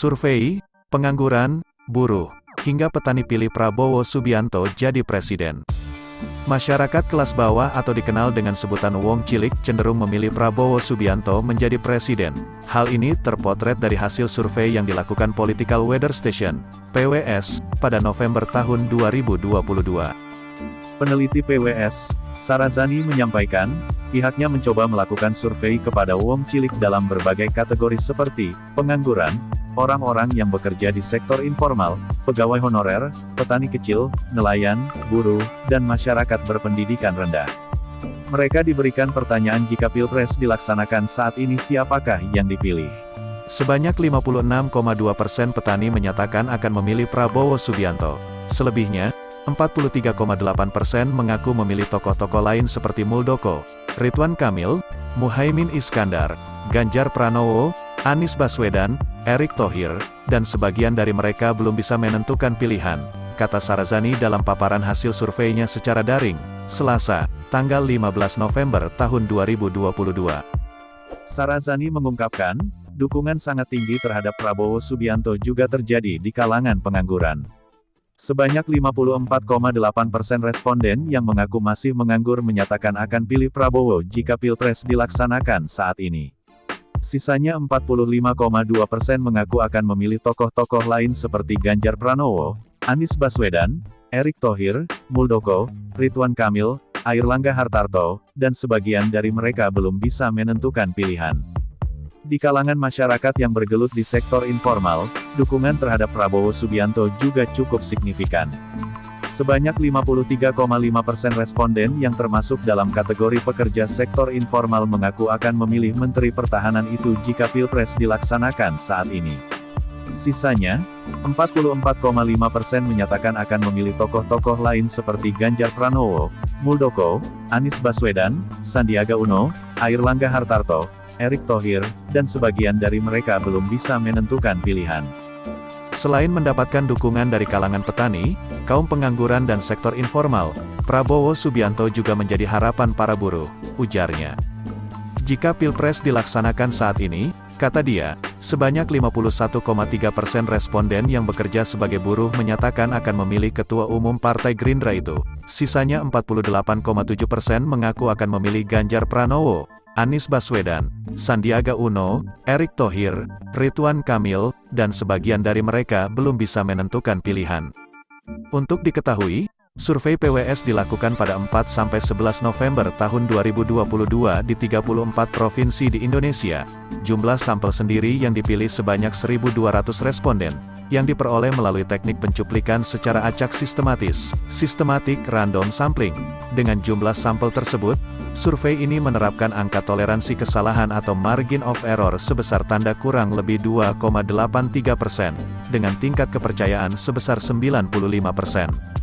Survei, pengangguran, buruh, hingga petani pilih Prabowo Subianto jadi presiden. Masyarakat kelas bawah atau dikenal dengan sebutan Wong Cilik cenderung memilih Prabowo Subianto menjadi presiden. Hal ini terpotret dari hasil survei yang dilakukan Political Weather Station, PWS, pada November tahun 2022. Peneliti PWS, Sarazani menyampaikan, pihaknya mencoba melakukan survei kepada Wong Cilik dalam berbagai kategori seperti pengangguran, orang-orang yang bekerja di sektor informal, pegawai honorer, petani kecil, nelayan, buruh, dan masyarakat berpendidikan rendah. Mereka diberikan pertanyaan jika Pilpres dilaksanakan saat ini siapakah yang dipilih. Sebanyak 56,2% petani menyatakan akan memilih Prabowo Subianto. Selebihnya, 43,8% mengaku memilih tokoh-tokoh lain seperti Muldoko, Ridwan Kamil, Muhaimin Iskandar, Ganjar Pranowo, Anies Baswedan, Erick Thohir, dan sebagian dari mereka belum bisa menentukan pilihan, kata Sarazani dalam paparan hasil surveinya secara daring, Selasa, tanggal 15 November tahun 2022. Sarazani mengungkapkan, dukungan sangat tinggi terhadap Prabowo Subianto juga terjadi di kalangan pengangguran. Sebanyak 54,8% responden yang mengaku masih menganggur menyatakan akan pilih Prabowo jika Pilpres dilaksanakan saat ini. Sisanya 45,2% mengaku akan memilih tokoh-tokoh lain seperti Ganjar Pranowo, Anies Baswedan, Erick Thohir, Muldoko, Ridwan Kamil, Airlangga Hartarto, dan sebagian dari mereka belum bisa menentukan pilihan. Di kalangan masyarakat yang bergelut di sektor informal, dukungan terhadap Prabowo Subianto juga cukup signifikan. Sebanyak 53,5% responden yang termasuk dalam kategori pekerja sektor informal mengaku akan memilih Menteri Pertahanan itu jika Pilpres dilaksanakan saat ini. Sisanya, 44,5% menyatakan akan memilih tokoh-tokoh lain seperti Ganjar Pranowo, Muldoko, Anies Baswedan, Sandiaga Uno, Airlangga Hartarto, Erick Thohir, dan sebagian dari mereka belum bisa menentukan pilihan. Selain mendapatkan dukungan dari kalangan petani, kaum pengangguran dan sektor informal, Prabowo Subianto juga menjadi harapan para buruh, ujarnya. Jika Pilpres dilaksanakan saat ini, kata dia, sebanyak 51,3% responden yang bekerja sebagai buruh menyatakan akan memilih Ketua Umum Partai Gerindra itu. Sisanya 48,7% mengaku akan memilih Ganjar Pranowo, Anies Baswedan, Sandiaga Uno, Erick Thohir, Ridwan Kamil, dan sebagian dari mereka belum bisa menentukan pilihan. Untuk diketahui, survei PWS dilakukan pada 4–11 November tahun 2022 di 34 provinsi di Indonesia. Jumlah sampel sendiri yang dipilih sebanyak 1.200 responden, yang diperoleh melalui teknik pencuplikan secara acak sistematis, systematic random sampling. Dengan jumlah sampel tersebut, survei ini menerapkan angka toleransi kesalahan atau margin of error sebesar tanda kurang lebih 2,83%, dengan tingkat kepercayaan sebesar 95%.